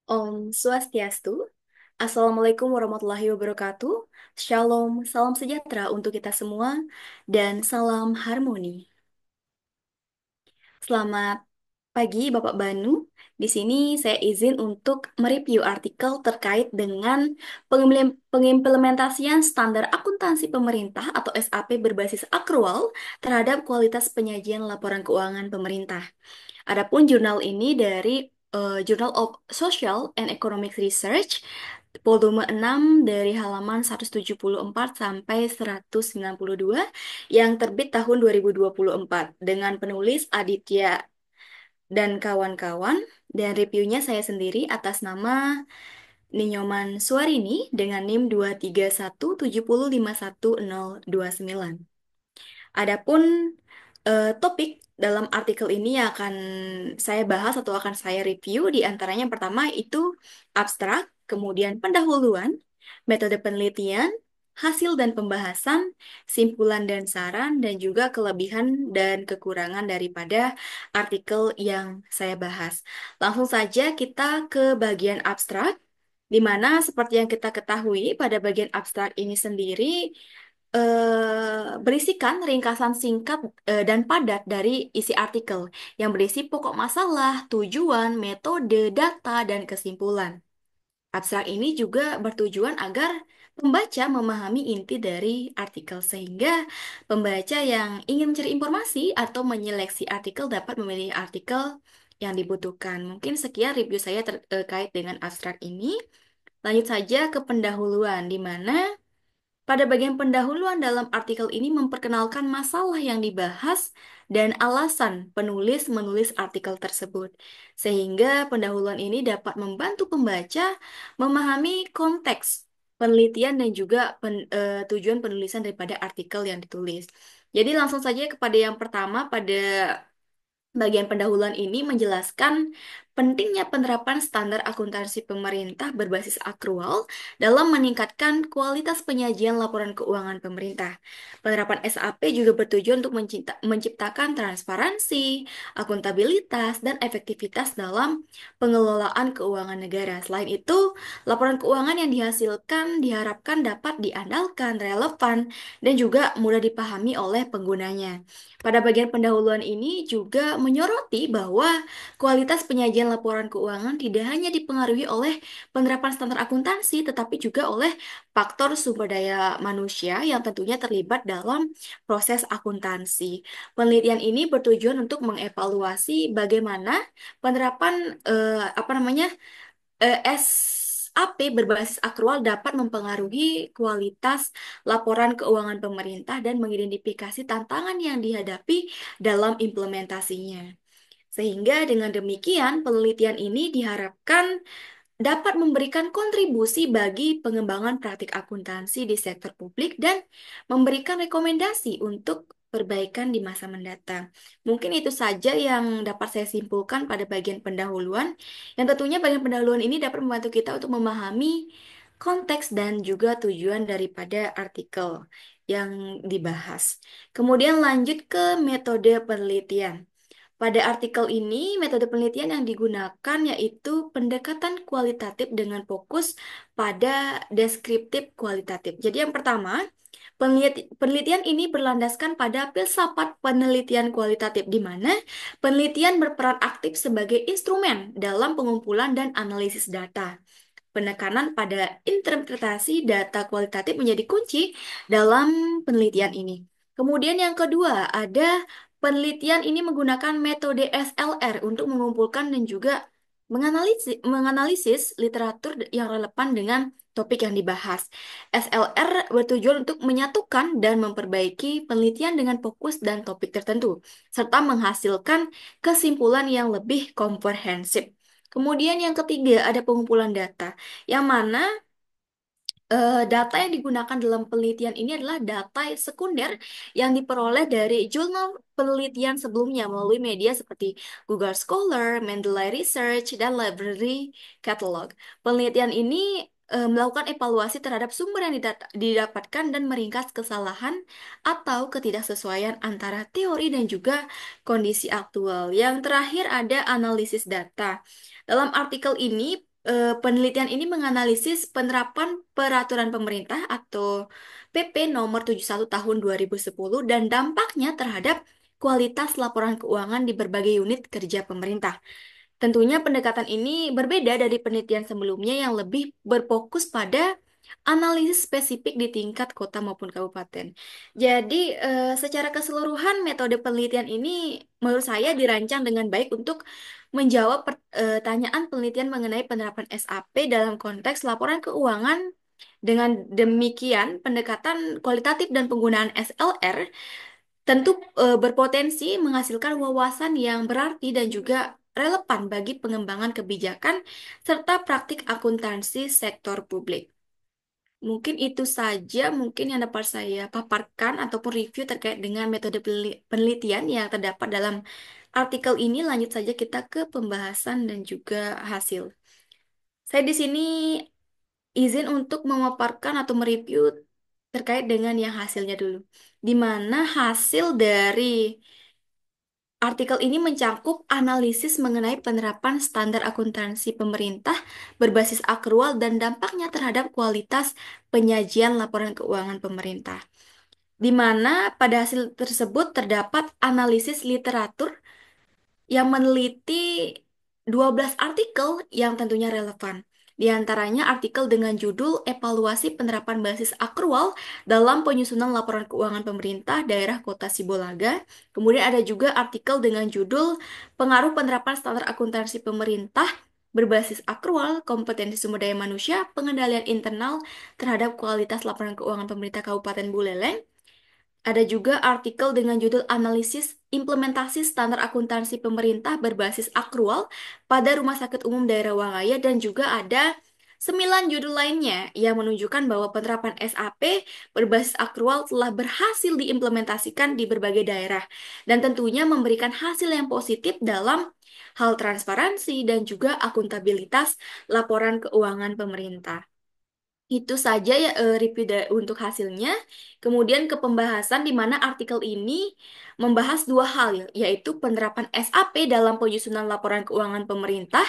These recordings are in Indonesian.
Om Swastiastu, Assalamualaikum warahmatullahi wabarakatuh, Shalom, salam sejahtera untuk kita semua, dan salam harmoni. Selamat pagi Bapak Banu, di sini saya izin untuk mereview artikel terkait dengan pengimplementasian standar akuntansi pemerintah atau SAP berbasis akrual terhadap kualitas penyajian laporan keuangan pemerintah. Adapun jurnal ini dari Journal of Social and Economic Research, volume 6 dari halaman 174 sampai 192 yang terbit tahun 2024 dengan penulis Aditya dan kawan-kawan, dan reviewnya saya sendiri atas nama Ninyoman Suarini dengan NIM 231705109. Adapun topik dalam artikel ini yang akan saya bahas atau akan saya review di antaranya yang pertama itu abstrak, kemudian pendahuluan, metode penelitian, hasil dan pembahasan, simpulan dan saran, dan juga kelebihan dan kekurangan daripada artikel yang saya bahas. Langsung saja kita ke bagian abstrak, di mana seperti yang kita ketahui pada bagian abstrak ini sendiri berisikan ringkasan singkat dan padat dari isi artikel yang berisi pokok masalah, tujuan, metode, data, dan kesimpulan. Abstrak ini juga bertujuan agar pembaca memahami inti dari artikel sehingga pembaca yang ingin mencari informasi atau menyeleksi artikel dapat memilih artikel yang dibutuhkan. Mungkin sekian review saya terkait dengan abstrak ini. Lanjut saja ke pendahuluan, di mana pada bagian pendahuluan dalam artikel ini memperkenalkan masalah yang dibahas dan alasan penulis menulis artikel tersebut. Sehingga pendahuluan ini dapat membantu pembaca memahami konteks penelitian dan juga tujuan penulisan daripada artikel yang ditulis. Jadi langsung saja kepada yang pertama pada bagian pendahuluan ini menjelaskan pentingnya penerapan standar akuntansi pemerintah berbasis akrual dalam meningkatkan kualitas penyajian laporan keuangan pemerintah. Penerapan SAP juga bertujuan untuk menciptakan transparansi, akuntabilitas, dan efektivitas dalam pengelolaan keuangan negara. Selain itu, laporan keuangan yang dihasilkan diharapkan dapat diandalkan, relevan, dan juga mudah dipahami oleh penggunanya. Pada bagian pendahuluan ini juga menyoroti bahwa kualitas penyajian laporan keuangan tidak hanya dipengaruhi oleh penerapan standar akuntansi, tetapi juga oleh faktor sumber daya manusia yang tentunya terlibat dalam proses akuntansi. Penelitian ini bertujuan untuk mengevaluasi bagaimana penerapan SAP berbasis akrual dapat mempengaruhi kualitas laporan keuangan pemerintah dan mengidentifikasi tantangan yang dihadapi dalam implementasinya. Sehingga dengan demikian, penelitian ini diharapkan dapat memberikan kontribusi bagi pengembangan praktik akuntansi di sektor publik dan memberikan rekomendasi untuk perbaikan di masa mendatang. Mungkin itu saja yang dapat saya simpulkan pada bagian pendahuluan, yang tentunya bagian pendahuluan ini dapat membantu kita untuk memahami konteks dan juga tujuan daripada artikel yang dibahas. Kemudian lanjut ke metode penelitian. Pada artikel ini, metode penelitian yang digunakan yaitu pendekatan kualitatif dengan fokus pada deskriptif kualitatif. Jadi yang pertama, penelitian ini berlandaskan pada filsafat penelitian kualitatif, di mana penelitian berperan aktif sebagai instrumen dalam pengumpulan dan analisis data. Penekanan pada interpretasi data kualitatif menjadi kunci dalam penelitian ini. Kemudian yang kedua, ada penelitian ini menggunakan metode SLR untuk mengumpulkan dan juga menganalisis literatur yang relevan dengan topik yang dibahas. SLR bertujuan untuk menyatukan dan memperbaiki penelitian dengan fokus dan topik tertentu, serta menghasilkan kesimpulan yang lebih komprehensif. Kemudian yang ketiga ada pengumpulan data, yang mana data yang digunakan dalam penelitian ini adalah data sekunder yang diperoleh dari jurnal penelitian sebelumnya melalui media seperti Google Scholar, Mendeley Research, dan Library Catalog. Penelitian ini melakukan evaluasi terhadap sumber yang didapatkan dan meringkas kesalahan atau ketidaksesuaian antara teori dan juga kondisi aktual. Yang terakhir ada analisis data. Dalam artikel ini, Penelitian ini menganalisis penerapan peraturan pemerintah atau PP nomor 71 tahun 2010 dan dampaknya terhadap kualitas laporan keuangan di berbagai unit kerja pemerintah. Tentunya pendekatan ini berbeda dari penelitian sebelumnya yang lebih berfokus pada analisis spesifik di tingkat kota maupun kabupaten. Jadi, secara keseluruhan metode penelitian ini menurut saya dirancang dengan baik untuk menjawab pertanyaan penelitian mengenai penerapan SAP dalam konteks laporan keuangan. Dengan demikian, pendekatan kualitatif dan penggunaan SLR tentu berpotensi menghasilkan wawasan yang berarti dan juga relevan bagi pengembangan kebijakan serta praktik akuntansi sektor publik. Mungkin itu saja mungkin yang dapat saya paparkan ataupun review terkait dengan metode penelitian yang terdapat dalam artikel ini. Lanjut saja kita ke pembahasan dan juga hasil. Saya di sini izin untuk memaparkan atau mereview terkait dengan yang hasilnya dulu. Di mana hasil dari artikel ini mencakup analisis mengenai penerapan standar akuntansi pemerintah berbasis akrual dan dampaknya terhadap kualitas penyajian laporan keuangan pemerintah. Di mana pada hasil tersebut terdapat analisis literatur yang meneliti 12 artikel yang tentunya relevan. Di antaranya artikel dengan judul Evaluasi Penerapan Basis Akrual dalam Penyusunan Laporan Keuangan Pemerintah Daerah Kota Sibolaga. Kemudian ada juga artikel dengan judul Pengaruh Penerapan Standar Akuntansi Pemerintah berbasis akrual, kompetensi sumber daya manusia, pengendalian internal terhadap kualitas laporan keuangan pemerintah Kabupaten Buleleng. Ada juga artikel dengan judul Analisis Implementasi Standar Akuntansi Pemerintah Berbasis Akrual pada Rumah Sakit Umum Daerah Wangaya dan juga ada 9 judul lainnya yang menunjukkan bahwa penerapan SAP berbasis akrual telah berhasil diimplementasikan di berbagai daerah dan tentunya memberikan hasil yang positif dalam hal transparansi dan juga akuntabilitas laporan keuangan pemerintah. Itu saja ya review untuk hasilnya. Kemudian ke pembahasan di mana artikel ini membahas dua hal, yaitu penerapan SAP dalam penyusunan laporan keuangan pemerintah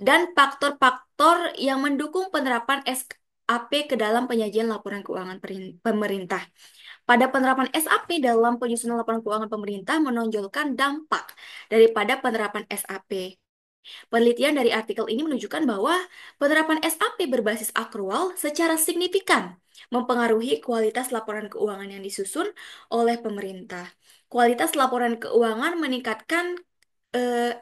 dan faktor-faktor yang mendukung penerapan SAP ke dalam penyajian laporan keuangan pemerintah. Pada penerapan SAP dalam penyusunan laporan keuangan pemerintah menonjolkan dampak daripada penerapan SAP. Penelitian dari artikel ini menunjukkan bahwa penerapan SAP berbasis akrual secara signifikan mempengaruhi kualitas laporan keuangan yang disusun oleh pemerintah. Kualitas laporan keuangan meningkatkan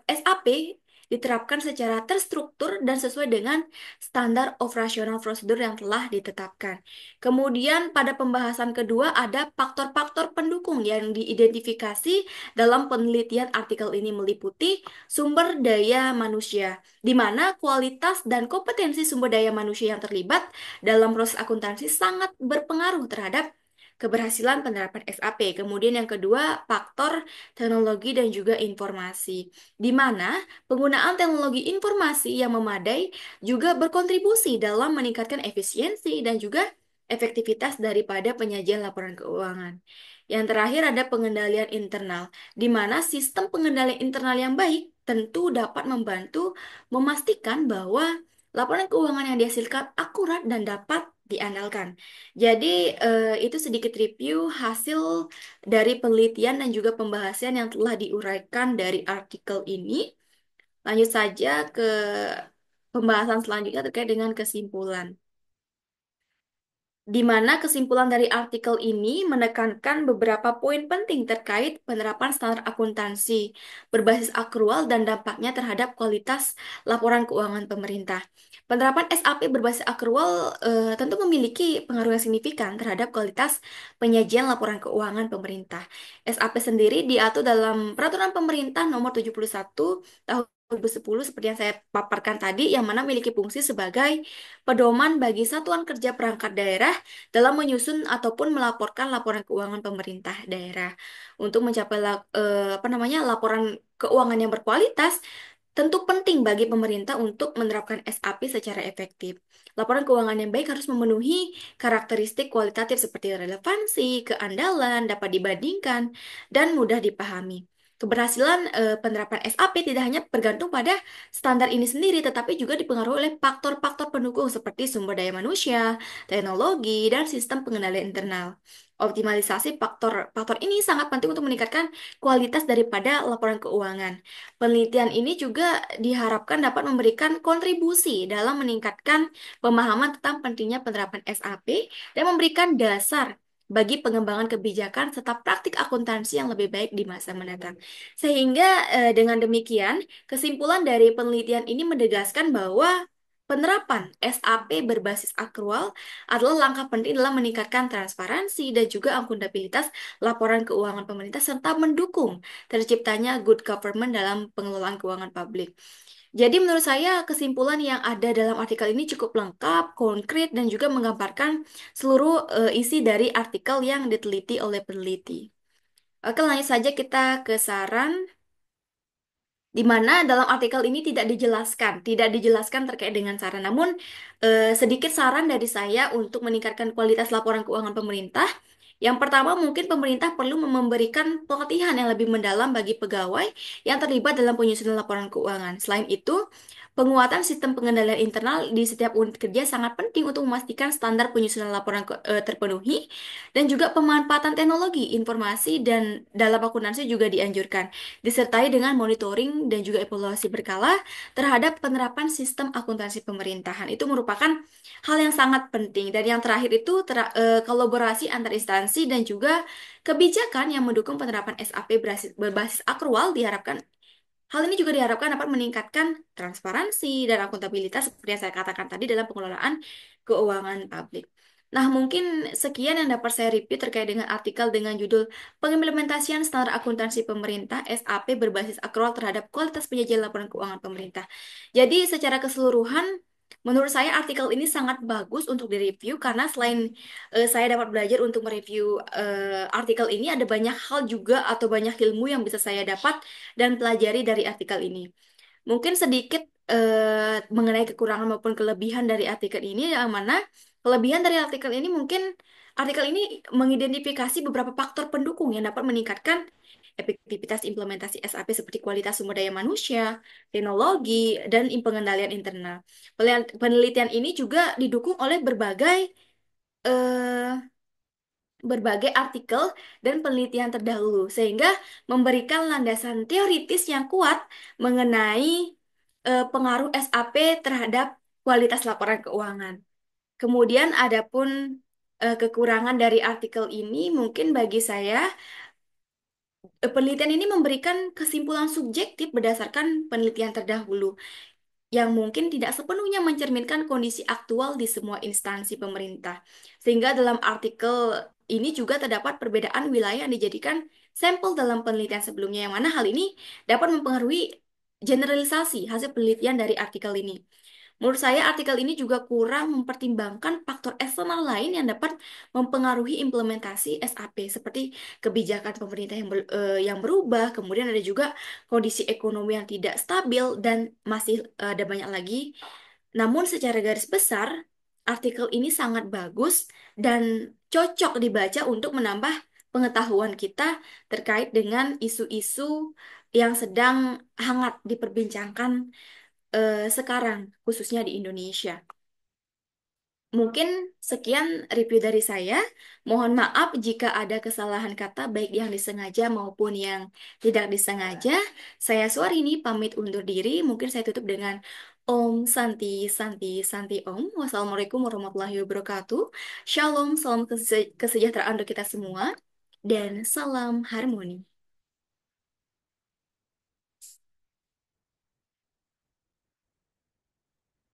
SAP diterapkan secara terstruktur dan sesuai dengan standar operasional prosedur yang telah ditetapkan. Kemudian pada pembahasan kedua ada faktor-faktor pendukung yang diidentifikasi dalam penelitian artikel ini meliputi sumber daya manusia, di mana kualitas dan kompetensi sumber daya manusia yang terlibat dalam proses akuntansi sangat berpengaruh terhadap keberhasilan penerapan SAP. Kemudian yang kedua, faktor teknologi dan juga informasi, di mana penggunaan teknologi informasi yang memadai juga berkontribusi dalam meningkatkan efisiensi dan juga efektivitas daripada penyajian laporan keuangan. Yang terakhir ada pengendalian internal, di mana sistem pengendalian internal yang baik tentu dapat membantu memastikan bahwa laporan keuangan yang dihasilkan akurat dan dapat diandalkan. Jadi, itu sedikit review hasil dari penelitian dan juga pembahasan yang telah diuraikan dari artikel ini. Lanjut saja ke pembahasan selanjutnya terkait dengan kesimpulan, di mana kesimpulan dari artikel ini menekankan beberapa poin penting terkait penerapan standar akuntansi berbasis akrual dan dampaknya terhadap kualitas laporan keuangan pemerintah. Penerapan SAP berbasis akrual tentu memiliki pengaruh yang signifikan terhadap kualitas penyajian laporan keuangan pemerintah. SAP sendiri diatur dalam Peraturan Pemerintah Nomor 71 Tahun 2010 seperti yang saya paparkan tadi, yang mana memiliki fungsi sebagai pedoman bagi satuan kerja perangkat daerah dalam menyusun ataupun melaporkan laporan keuangan pemerintah daerah. Untuk mencapai laporan keuangan yang berkualitas, tentu penting bagi pemerintah untuk menerapkan SAP secara efektif. Laporan keuangan yang baik harus memenuhi karakteristik kualitatif seperti relevansi, keandalan, dapat dibandingkan, dan mudah dipahami. Keberhasilan penerapan SAP tidak hanya bergantung pada standar ini sendiri, tetapi juga dipengaruhi oleh faktor-faktor pendukung seperti sumber daya manusia, teknologi, dan sistem pengendalian internal. Optimalisasi faktor-faktor ini sangat penting untuk meningkatkan kualitas daripada laporan keuangan. Penelitian ini juga diharapkan dapat memberikan kontribusi dalam meningkatkan pemahaman tentang pentingnya penerapan SAP dan memberikan dasar bagi pengembangan kebijakan serta praktik akuntansi yang lebih baik di masa mendatang. Sehingga dengan demikian, kesimpulan dari penelitian ini menegaskan bahwa penerapan SAP berbasis akrual adalah langkah penting dalam meningkatkan transparansi dan juga akuntabilitas laporan keuangan pemerintah serta mendukung terciptanya good government dalam pengelolaan keuangan publik. Jadi menurut saya kesimpulan yang ada dalam artikel ini cukup lengkap, konkret, dan juga menggambarkan seluruh isi dari artikel yang diteliti oleh peneliti. Oke, lanjut saja kita ke saran di mana dalam artikel ini tidak dijelaskan terkait dengan saran. Namun sedikit saran dari saya untuk meningkatkan kualitas laporan keuangan pemerintah. Yang pertama, mungkin pemerintah perlu memberikan pelatihan yang lebih mendalam bagi pegawai yang terlibat dalam penyusunan laporan keuangan. Selain itu, penguatan sistem pengendalian internal di setiap unit kerja sangat penting untuk memastikan standar penyusunan laporan terpenuhi dan juga pemanfaatan teknologi informasi dan dalam akuntansi juga dianjurkan disertai dengan monitoring dan juga evaluasi berkala terhadap penerapan sistem akuntansi pemerintahan. Itu merupakan hal yang sangat penting. Dan yang terakhir itu kolaborasi antar instansi dan juga kebijakan yang mendukung penerapan SAP berbasis akrual diharapkan. Hal ini juga diharapkan dapat meningkatkan transparansi dan akuntabilitas seperti yang saya katakan tadi dalam pengelolaan keuangan publik. Nah, mungkin sekian yang dapat saya review terkait dengan artikel dengan judul Pengimplementasian Standar Akuntansi Pemerintah SAP berbasis akrual terhadap kualitas penyajian laporan keuangan pemerintah. Jadi, secara keseluruhan, menurut saya artikel ini sangat bagus untuk direview karena selain saya dapat belajar untuk mereview artikel ini, ada banyak hal juga atau banyak ilmu yang bisa saya dapat dan pelajari dari artikel ini. Mungkin sedikit mengenai kekurangan maupun kelebihan dari artikel ini, yang mana kelebihan dari artikel ini mungkin artikel ini mengidentifikasi beberapa faktor pendukung yang dapat meningkatkan efektivitas implementasi SAP seperti kualitas sumber daya manusia, teknologi, dan pengendalian internal. Penelitian ini juga didukung oleh eh, berbagai artikel dan penelitian terdahulu, sehingga memberikan landasan teoritis yang kuat mengenai pengaruh SAP terhadap kualitas laporan keuangan. Kemudian adapun kekurangan dari artikel ini mungkin bagi saya penelitian ini memberikan kesimpulan subjektif berdasarkan penelitian terdahulu yang mungkin tidak sepenuhnya mencerminkan kondisi aktual di semua instansi pemerintah. Sehingga dalam artikel ini juga terdapat perbedaan wilayah yang dijadikan sampel dalam penelitian sebelumnya, yang mana hal ini dapat mempengaruhi generalisasi hasil penelitian dari artikel ini. Menurut saya, artikel ini juga kurang mempertimbangkan faktor eksternal lain yang dapat mempengaruhi implementasi SAP, seperti kebijakan pemerintah yang berubah, kemudian ada juga kondisi ekonomi yang tidak stabil, dan masih ada banyak lagi. Namun, secara garis besar, artikel ini sangat bagus dan cocok dibaca untuk menambah pengetahuan kita terkait dengan isu-isu yang sedang hangat diperbincangkan sekarang, khususnya di Indonesia. Mungkin sekian review dari saya. Mohon maaf jika ada kesalahan kata, baik yang disengaja maupun yang tidak disengaja. Saya Suarini pamit undur diri. Mungkin saya tutup dengan Om Santi Santi Santi Om. Wassalamualaikum warahmatullahi wabarakatuh. Shalom, salam kesejahteraan untuk kita semua, dan salam harmoni.